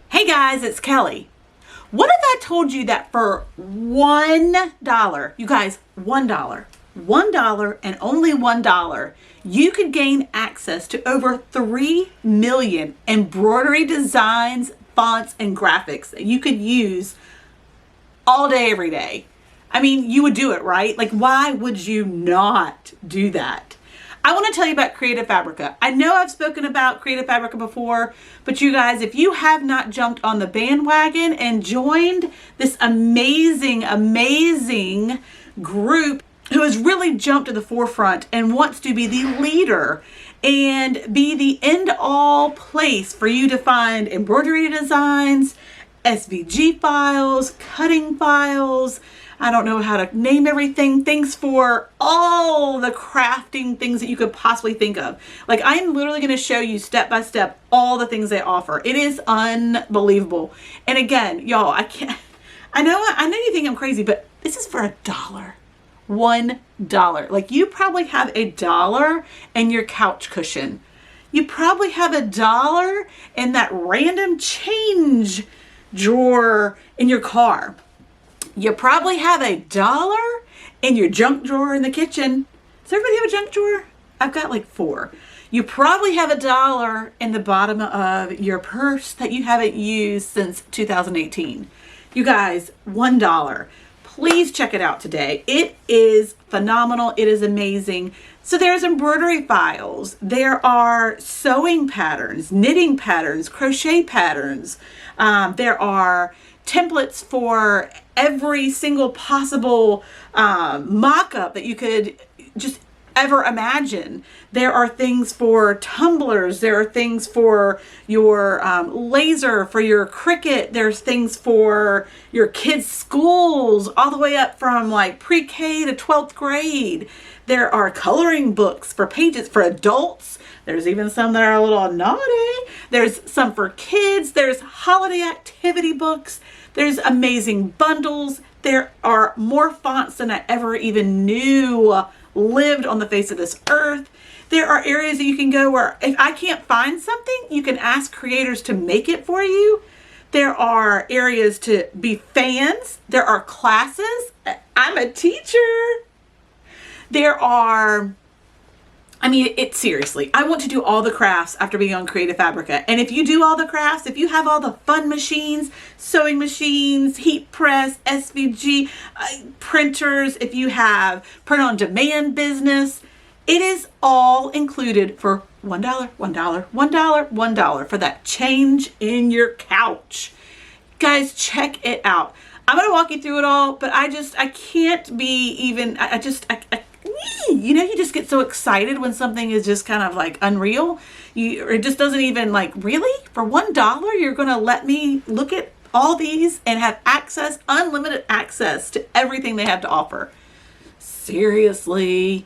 Hey guys, it's Kelly. What if I told you that for $1, you guys, $1 and only $1, you could gain access to over 3 million embroidery designs, fonts, and graphics that you could use all day, every day? I mean, you would do it, right? Like, why would you not do that? I want to tell you about Creative Fabrica. I know I've spoken about Creative Fabrica before, but you guys, if you have not jumped on the bandwagon and joined this amazing group who has really jumped to the forefront and wants to be the leader and be the end-all place for you to find embroidery designs, SVG files, cutting files, I don't know how to name everything, things for all the crafting things that you could possibly think of. Like, I'm literally going to show you step by step all the things they offer. It is unbelievable. And again, y'all, I know you think I'm crazy, but this is for $1. $1. Like, you probably have $1 in your couch cushion. You probably have $1 in that random change drawer in your car. You probably have $1 in your junk drawer in the kitchen. Does everybody have a junk drawer? I've got like 4. You probably have $1 in the bottom of your purse that you haven't used since 2018. You guys, $1. Please check it out today. It is phenomenal. It is amazing. So there's embroidery files. There are sewing patterns, knitting patterns, crochet patterns. There are templates for every single possible mock-up that you could just ever imagine. There are things for tumblers. There are things for your laser, for your Cricut. There's things for your kids' schools, all the way up from like pre-K to 12th grade. There are coloring books for pages for adults. There's even some that are a little naughty. There's some for kids. There's holiday activity books. There's amazing bundles. There are more fonts than I ever even knew lived on the face of this earth. There are areas that you can go where if I can't find something, you can ask creators to make it for you. There are areas to be fans. There are classes. I'm a teacher. There are, I mean, seriously, I want to do all the crafts after being on Creative Fabrica. And if you do all the crafts, if you have all the fun machines, sewing machines, heat press, SVG, printers, if you have print on demand business, it is all included for $1, $1 for that change in your couch. Guys, check it out. I'm going to walk you through it all, but I can't be even, you know, you just get so excited when something is just kind of like unreal. It just doesn't even like, really? For $1, you're going to let me look at all these and have access, unlimited access to everything they have to offer? Seriously?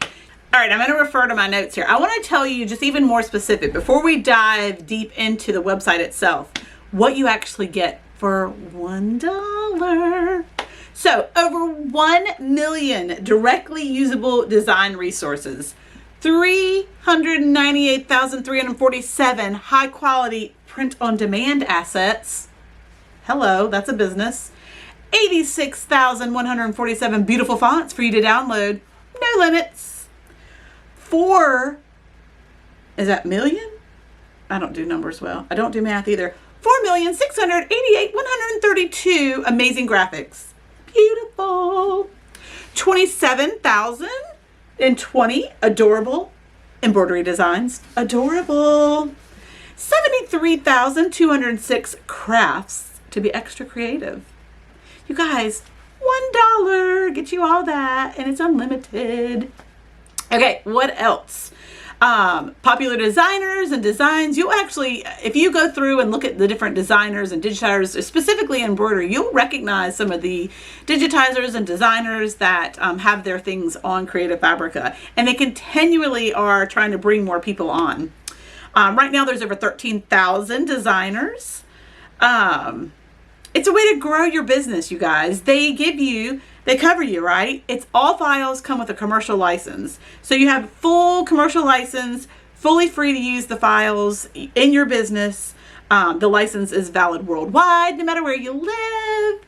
All right, I'm going to refer to my notes here. I want to tell you just even more specific before we dive deep into the website itself, what you actually get for $1. So over 1 million directly usable design resources, 398,347 high quality print on demand assets. Hello, that's a business. 86,147 beautiful fonts for you to download. No limits. 4, is that million? I don't do numbers well. I don't do math either. 4,688,132 amazing graphics. Beautiful. 27,020 adorable embroidery designs. Adorable. 73,206 crafts to be extra creative. You guys, $1 get you all that, and it's unlimited. Okay, what else? Popular designers and designs. You'll actually, if you go through and look at the different designers and digitizers, specifically embroidery, you'll recognize some of the digitizers and designers that have their things on Creative Fabrica, and they continually are trying to bring more people on. Right now there's over 13,000 designers. It's a way to grow your business, you guys. They cover you, right? It's all files come with a commercial license. So you have full commercial license, fully free to use the files in your business. The license is valid worldwide, no matter where you live.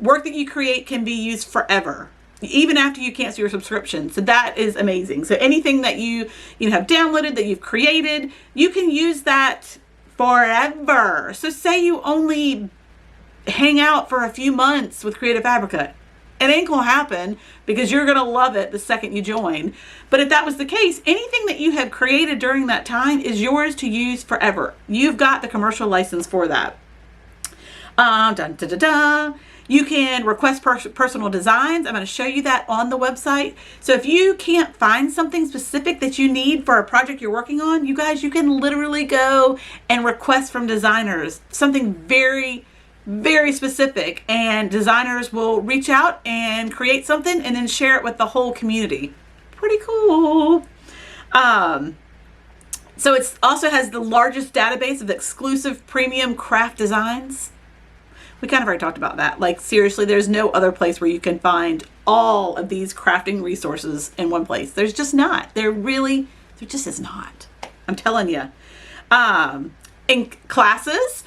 Work that you create can be used forever, even after you cancel your subscription. So that is amazing. So anything that you have downloaded, that you've created, you can use that forever. So say you only hang out for a few months with Creative Fabrica. It ain't gonna happen, because you're gonna love it the second you join. But if that was the case, anything that you have created during that time is yours to use forever. You've got the commercial license for that. You can request personal designs. I'm going to show you that on the website. So if you can't find something specific that you need for a project you're working on, you guys, you can literally go and request from designers something very, very specific, and designers will reach out and create something and then share it with the whole community. Pretty cool. So it also has the largest database of exclusive premium craft designs. We kind of already talked about that. Like, seriously, there's no other place where you can find all of these crafting resources in one place. There's just not. There just is not. I'm telling you. In classes,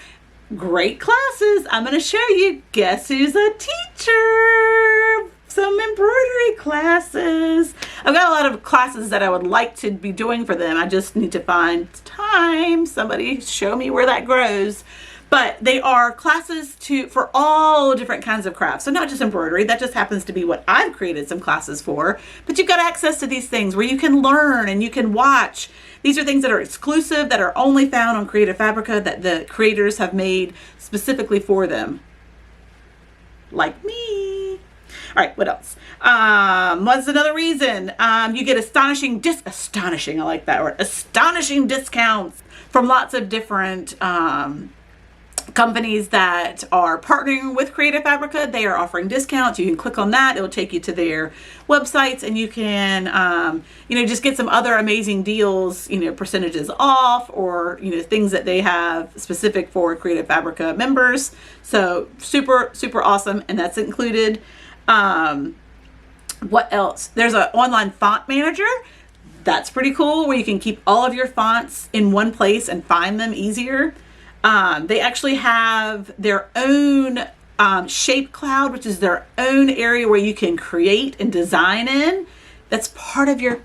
great classes. I'm going to show you. Guess who's a teacher? Some embroidery classes. I've got a lot of classes that I would like to be doing for them. I just need to find time. Somebody show me where that grows. But they are classes for all different kinds of crafts. So not just embroidery. That just happens to be what I've created some classes for. But you've got access to these things where you can learn and you can watch. These are things that are exclusive, that are only found on Creative Fabrica, that the creators have made specifically for them. Like me. All right, what else? What's another reason? You get astonishing I like that word. Astonishing discounts from lots of different companies that are partnering with Creative Fabrica. They are offering discounts. You can click on that. It will take you to their websites, and you can, just get some other amazing deals, percentages off, or, things that they have specific for Creative Fabrica members. So super, super awesome. And that's included. What else? There's an online font manager. That's pretty cool, where you can keep all of your fonts in one place and find them easier. They actually have their own shape cloud, which is their own area where you can create and design in. That's part of your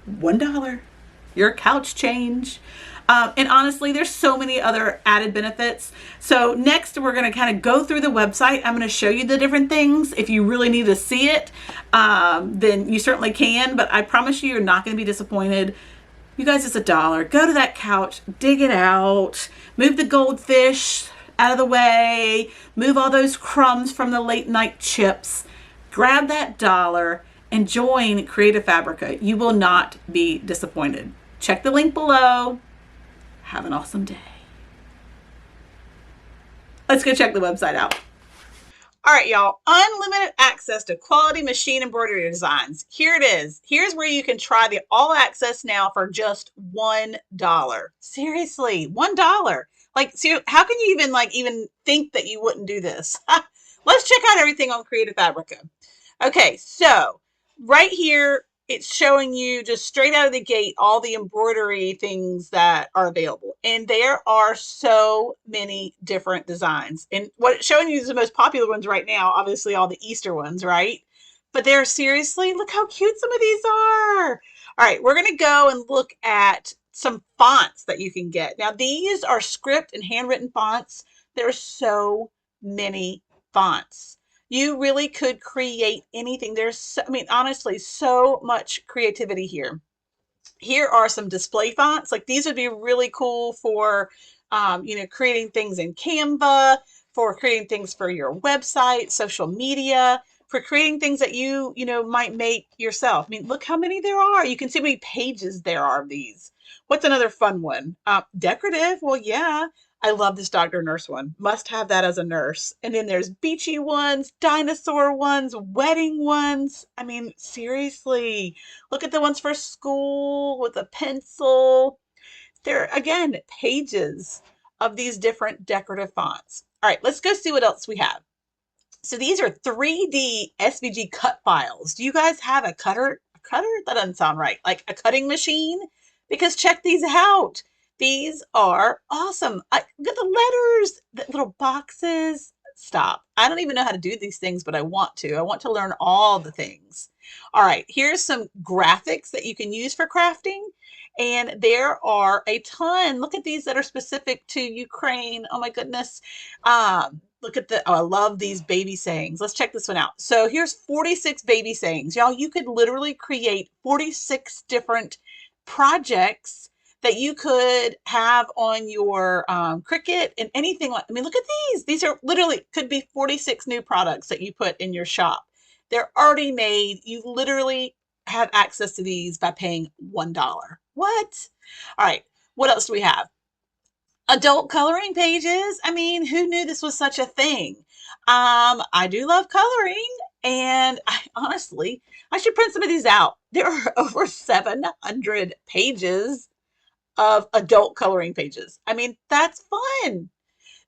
$1, your couch change. And honestly, there's so many other added benefits. So next, we're going to kind of go through the website. I'm going to show you the different things. If you really need to see it, then you certainly can. But I promise you're not going to be disappointed. You guys, it's $1. Go to that couch, dig it out, move the goldfish out of the way, move all those crumbs from the late night chips, grab that $1 and join Creative Fabrica. You will not be disappointed. Check the link below. Have an awesome day. Let's go check the website out. All right, y'all, unlimited access to quality machine embroidery designs. Here it is. Here's where you can try the all access now for just $1. Seriously, $1. Like, how can you even think that you wouldn't do this? Let's check out everything on Creative Fabrica. Okay, so right here, it's showing you just straight out of the gate all the embroidery things that are available. And there are so many different designs. And what it's showing you is the most popular ones right now, obviously all the Easter ones, right? But they're seriously, look how cute some of these are. All right, we're going to go and look at some fonts that you can get. Now, these are script and handwritten fonts. There are so many fonts. You really could create anything. There's, honestly, so much creativity here. Here are some display fonts. Like, these would be really cool for, creating things in Canva, for creating things for your website, social media, for creating things that you might make yourself. Look how many there are. You can see how many pages there are of these. What's another fun one? Decorative. Well, yeah. I love this Dr. Nurse one. Must have that as a nurse. And then there's beachy ones, dinosaur ones, wedding ones. Seriously, look at the ones for school with a pencil. There are, again, pages of these different decorative fonts. All right, let's go see what else we have. So these are 3D Svg Cut Files. Do you guys have a cutter? A cutter? That doesn't sound right. Like a cutting machine? Because check these out. These are awesome. Look at the letters, the little boxes. Stop. I don't even know how to do these things, but I want to. I want to learn all the things. All right, here's some graphics that you can use for crafting. And there are a ton. Look at these that are specific to Ukraine. Oh my goodness. Look at the, oh, I love these baby sayings. Let's check this one out. So here's 46 baby sayings. Y'all, you could literally create 46 different projects that you could have on your Cricut and anything like, I mean, look at these. These are literally, could be 46 new products that you put in your shop. They're already made. You literally have access to these by paying $1. What? All right. What else do we have? Adult coloring pages. I mean, who knew this was such a thing? I do love coloring, and honestly, I should print some of these out. There are over 700 pages of adult coloring pages. I mean, that's fun.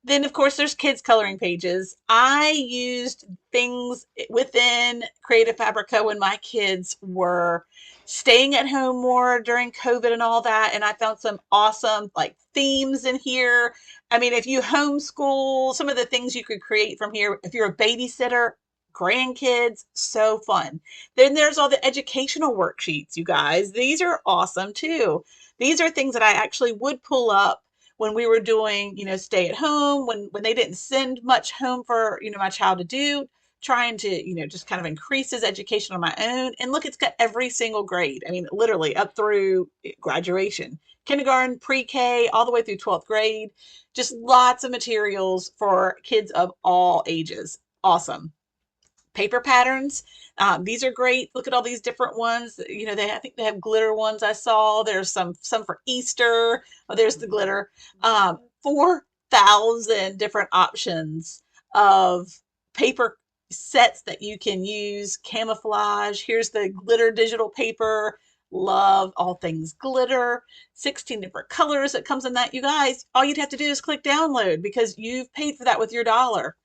Then, of course, there's kids coloring pages. I used things within Creative Fabrica when my kids were staying at home more during COVID and all that. And I found some awesome like themes in here. I mean, if you homeschool, some of the things you could create from here, if you're a babysitter, grandkids, so fun. Then there's all the educational worksheets, you guys. These are awesome too. These are things that I actually would pull up when we were doing, stay at home, when they didn't send much home for, my child to do, trying to, just kind of increase his education on my own. And look, it's got every single grade. I mean, literally up through graduation, kindergarten, pre-K, all the way through 12th grade. Just lots of materials for kids of all ages. Awesome. Paper patterns. These are great. Look at all these different ones. I think they have glitter ones I saw. There's some for Easter. Oh, there's the glitter. 4,000 different options of paper sets that you can use. Camouflage. Here's the glitter digital paper. Love all things glitter. 16 different colors that comes in that. You guys, all you'd have to do is click download because you've paid for that with your dollar.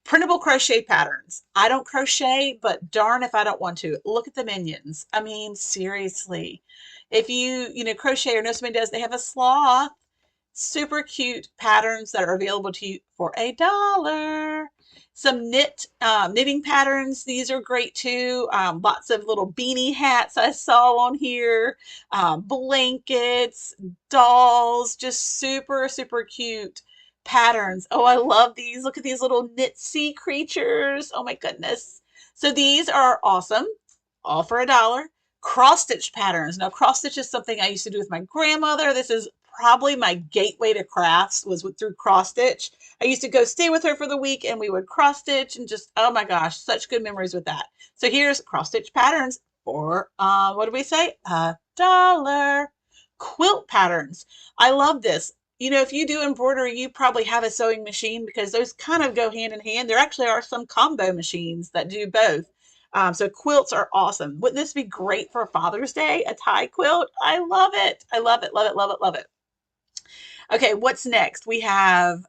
Printable crochet patterns. I don't crochet, but darn if I don't want to. Look at the minions. I mean, seriously. If you crochet or know somebody does, they have a sloth. Super cute patterns that are available to you for $1. Some knitting patterns. These are great too. Lots of little beanie hats I saw on here. Blankets, dolls, just super, super cute patterns. Oh, I love these. Look at these little knit sea creatures. Oh my goodness. So these are awesome. All for $1. Cross stitch patterns. Now cross stitch is something I used to do with my grandmother. This is probably my gateway to crafts was through cross stitch. I used to go stay with her for the week and we would cross stitch and just, oh my gosh, such good memories with that. So here's cross stitch patterns for, what did we say? $1. Quilt patterns. I love this. If you do embroidery, you probably have a sewing machine because those kind of go hand in hand. There actually are some combo machines that do both. So quilts are awesome. Wouldn't this be great for Father's Day? A tie quilt? I love it. I love it, love it, love it, love it. Okay, what's next? We have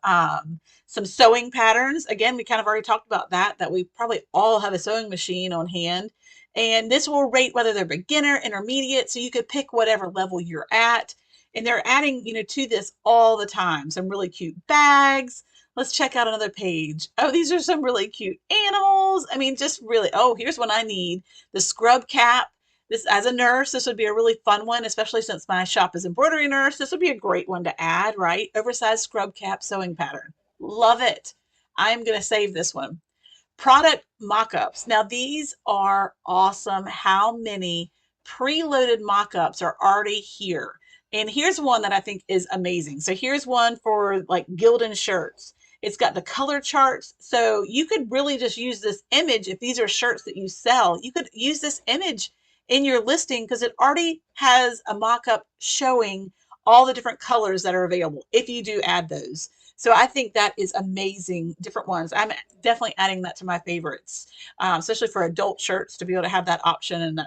some sewing patterns. Again, we kind of already talked about that we probably all have a sewing machine on hand. And this will rate whether they're beginner, intermediate, so you could pick whatever level you're at. And they're adding, to this all the time. Some really cute bags. Let's check out another page. Oh, these are some really cute animals. I mean, just really, oh, here's one I need. The scrub cap. This, as a nurse, this would be a really fun one, especially since my shop is embroidery nurse. This would be a great one to add, right? Oversized scrub cap sewing pattern. Love it. I'm going to save this one. Product mock-ups. Now, these are awesome. How many preloaded mock-ups are already here? And here's one that I think is amazing. So here's one for like Gildan shirts. It's got the color charts. So you could really just use this image. If these are shirts that you sell, you could use this image in your listing because it already has a mock-up showing all the different colors that are available if you do add those. So I think that is amazing. Different ones. I'm definitely adding that to my favorites, especially for adult shirts to be able to have that option and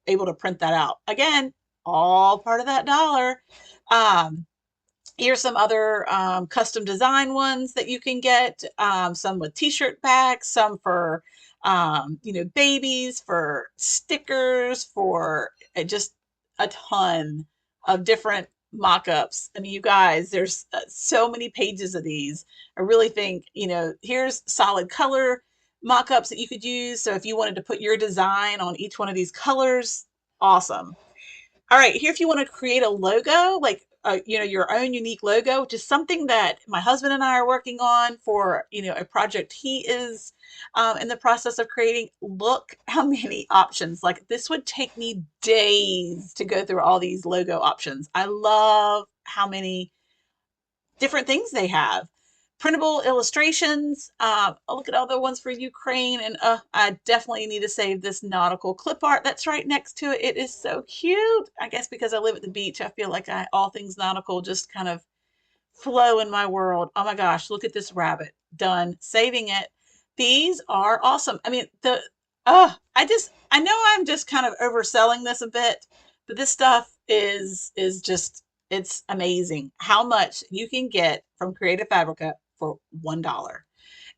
able to print that out. Again, all part of that $1. Here's some other custom design ones that you can get. Some with t-shirt backs, some for babies, for stickers, for just a ton of different mock-ups. I mean, you guys, there's so many pages of these. I really think, here's solid color mock-ups that you could use. So if you wanted to put your design on each one of these colors, awesome. All right, here if you want to create a logo, like your own unique logo, which is something that my husband and I are working on for a project he is in the process of creating. Look how many options. Like this would take me days to go through all these logo options. I love how many different things they have. Printable illustrations. Look at all the ones for Ukraine. And I definitely need to save this nautical clip art that's right next to it. It is so cute. I guess because I live at the beach, I feel like all things nautical just kind of flow in my world. Oh my gosh, look at this rabbit. Done. Saving it. These are awesome. I mean, I know I'm just kind of overselling this a bit, but this stuff is just it's amazing how much you can get from Creative Fabrica for $1.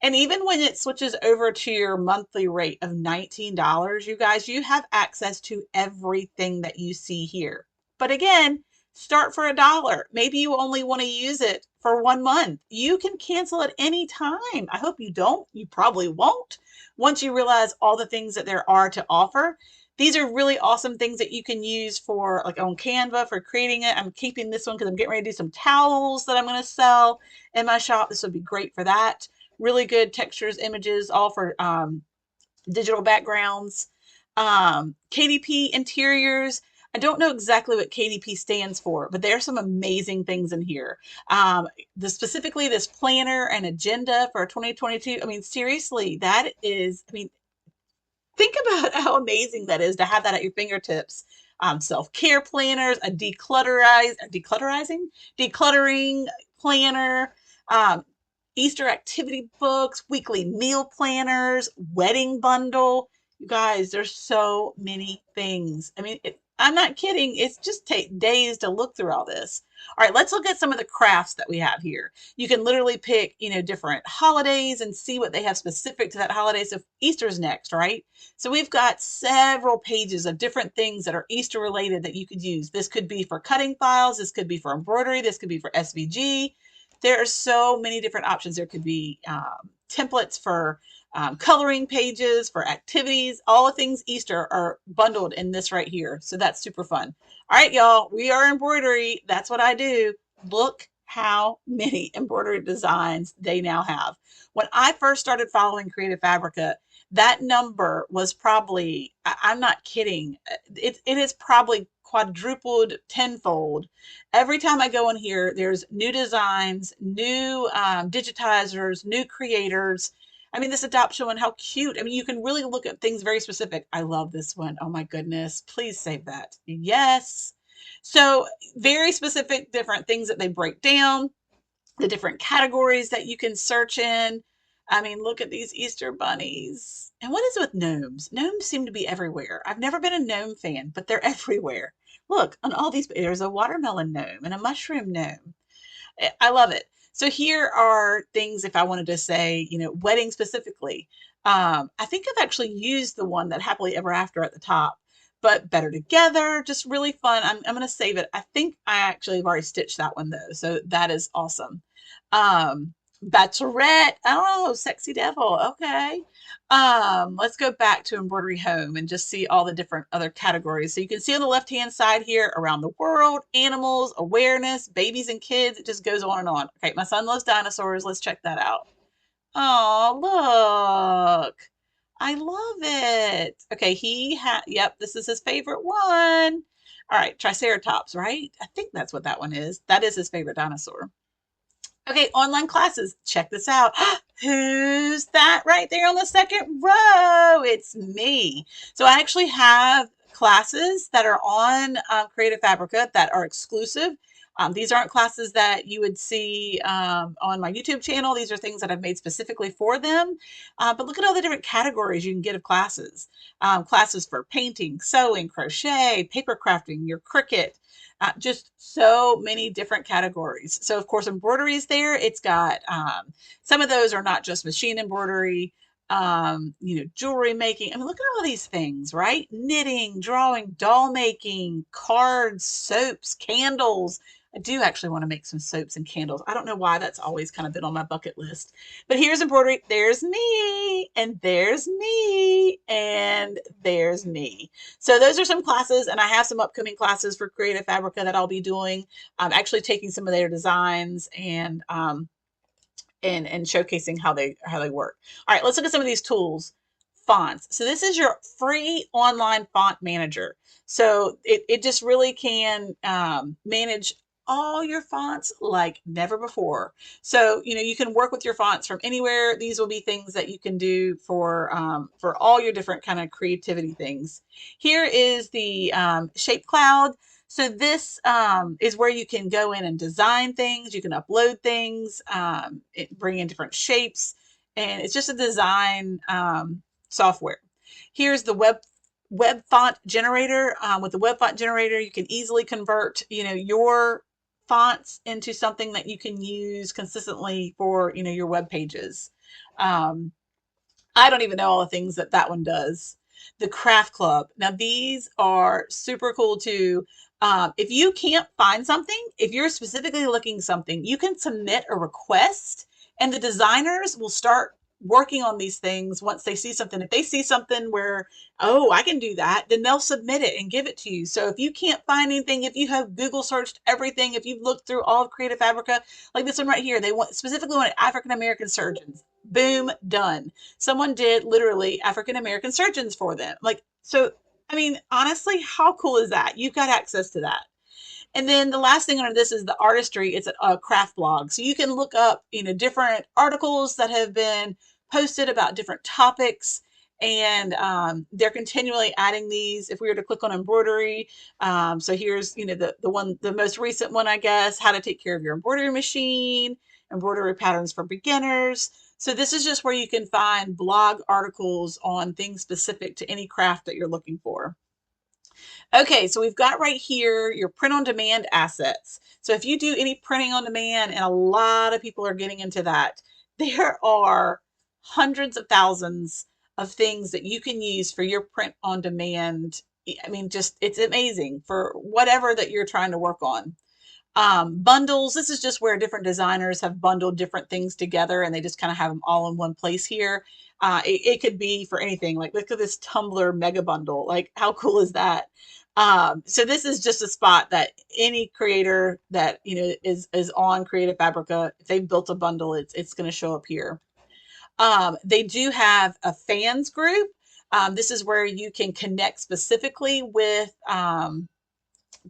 And even when it switches over to your monthly rate of $19, you guys, you have access to everything that you see here. But again, start for $1. Maybe you only want to use it for 1 month. You can cancel at any time. I hope you don't. You probably won't once you realize all the things that there are to offer. These are really awesome things that you can use for like on Canva for creating it. I'm keeping this one because I'm getting ready to do some towels that I'm going to sell in my shop. This would be great for that. Really good textures, images, all for digital backgrounds. KDP interiors. I don't know exactly what KDP stands for, but there's some amazing things in here. Specifically this planner and agenda for 2022. I mean, seriously, that is, I mean, think about how amazing that is to have that at your fingertips. Self-care planners, decluttering planner, Easter activity books, weekly meal planners, wedding bundle. You guys, there's so many things. I mean, I'm not kidding. It's just take days to look through all this. All right, let's look at some of the crafts that we have here. You can literally pick, different holidays and see what they have specific to that holiday. So Easter's next, right? So we've got several pages of different things that are Easter related that you could use. This could be for cutting files. This could be for embroidery. This could be for SVG. There are so many different options. There could be templates for coloring pages, for activities. All the things Easter are bundled in this right here. So that's super fun. All right, y'all, we are embroidery. That's what I do. Look how many embroidery designs they now have. When I first started following Creative Fabrica, that number was probably, I'm not kidding, it is probably quadrupled tenfold. Every time I go in here, there's new designs, new digitizers, new creators. I mean, this adoption one, how cute. I mean, you can really look at things very specific. I love this one. Oh my goodness. Please save that. Yes. So very specific, different things that they break down, the different categories that you can search in. I mean, look at these Easter bunnies. And what is it with gnomes? Gnomes seem to be everywhere. I've never been a gnome fan, but they're everywhere. Look, on all these, there's a watermelon gnome and a mushroom gnome. I love it. So here are things if I wanted to say, wedding specifically. I think I've actually used the one that happily ever after at the top, but better together, just really fun. I'm going to save it. I think I actually have already stitched that one though. So that is awesome. Bachelorette. Oh, sexy devil. Okay. Let's go back to embroidery home and just see all the different other categories. So you can see on the left hand side here around the world, animals, awareness, babies and kids. It just goes on and on. Okay, my son loves dinosaurs. Let's check that out. Oh, look. I love it. Okay, yep, this is his favorite one. All right, Triceratops, right? I think that's what that one is. That is his favorite dinosaur. Okay, online classes. Check this out. Who's that right there on the second row? It's me. So I actually have classes that are on Creative Fabrica that are exclusive. These aren't classes that you would see on my YouTube channel. These are things that I've made specifically for them. But look at all the different categories you can get of classes. Classes for painting, sewing, crochet, paper crafting, your Cricut, just so many different categories. So of course, embroidery is there. It's got, some of those are not just machine embroidery, jewelry making. I mean, look at all these things, right? Knitting, drawing, doll making, cards, soaps, candles. I do actually want to make some soaps and candles. I don't know why that's always kind of been on my bucket list. But here's embroidery. There's me, and there's me, and there's me. So those are some classes, and I have some upcoming classes for Creative Fabrica that I'll be doing. I'm actually taking some of their designs and showcasing how they work. All right, let's look at some of these tools. Fonts. So this is your free online font manager. So it just really can manage all your fonts like never before. So, you know, you can work with your fonts from anywhere. These will be things that you can do for all your different kind of creativity things. Here is the Shape Cloud. So this is where you can go in and design things. You can upload things, bring in different shapes, and it's just a design software. Here's the web font generator. With the web font generator, you can easily convert, you know, your fonts into something that you can use consistently for, you know, your web pages. I don't even know all the things that that one does. The Craft Club. Now these are super cool too. If you can't find something, if you're specifically looking something, you can submit a request and the designers will start working on these things once they see something. If they see something where, oh, I can do that, then they'll submit it and give it to you. So if you can't find anything, if you have Google searched everything, if you've looked through all of Creative Fabrica, like this one right here, they specifically wanted African-American surgeons. Boom, done. Someone did literally African-American surgeons for them. Like, so, I mean, honestly, how cool is that? You've got access to that. And then the last thing under this is the artistry. It's a craft blog. So you can look up, you know, different articles that have been posted about different topics. And they're continually adding these. If we were to click on embroidery, so here's, you know, the most recent one, I guess, how to take care of your embroidery machine, embroidery patterns for beginners. So this is just where you can find blog articles on things specific to any craft that you're looking for. Okay, so we've got right here your print on demand assets. So if you do any printing on demand, and a lot of people are getting into that, there are hundreds of thousands of things that you can use for your print on demand. I mean, just it's amazing for whatever that you're trying to work on. Bundles, this is just where different designers have bundled different things together and they just kind of have them all in one place here. It could be for anything. Like look at this Tumblr mega bundle. Like how cool is that? So this is just a spot that any creator that, you know, is on Creative Fabrica, if they've built a bundle, it's going to show up here. They do have a fans group. This is where you can connect specifically with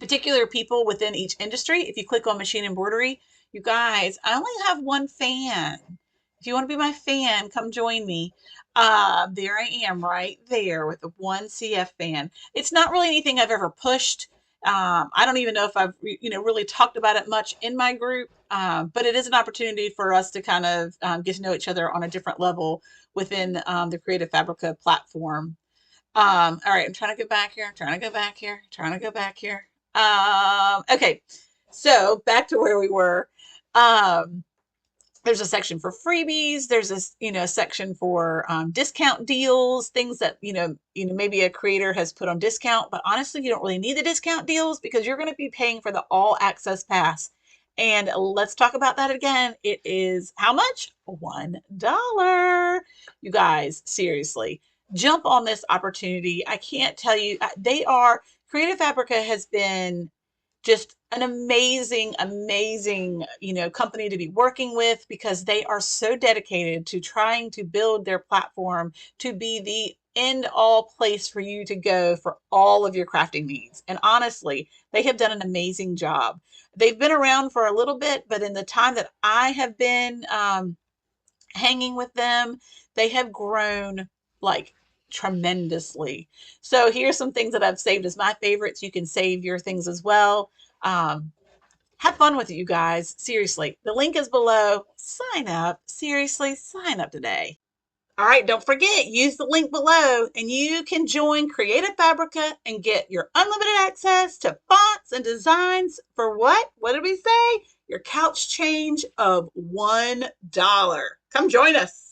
particular people within each industry. If you click on machine embroidery, you guys, I only have one fan. If you want to be my fan, come join me. There I am right there with the one CF fan. It's not really anything I've ever pushed. I don't even know if I've, you know, really talked about it much in my group, but it is an opportunity for us to kind of get to know each other on a different level within the Creative Fabrica platform. All right, I'm trying to go back here. Okay, so back to where we were. There's a section for freebies. There's this, you know, section for discount deals, things that, you know, maybe a creator has put on discount, but honestly, you don't really need the discount deals because you're going to be paying for the all access pass. And let's talk about that again. It is how much? $1. You guys, seriously, jump on this opportunity. I can't tell you, Creative Fabrica has been just an amazing, you know, company to be working with because they are so dedicated to trying to build their platform to be the end all place for you to go for all of your crafting needs. And honestly, they have done an amazing job. They've been around for a little bit, but in the time that I have been hanging with them, they have grown like tremendously. So here's some things that I've saved as my favorites. You can save your things as well. Have fun with it, you guys. Seriously, the link is below. Sign up. Seriously, sign up today. All right, don't forget, use the link below and you can join Creative Fabrica and get your unlimited access to fonts and designs for what? What did we say? Your couch change of $1. Come join us.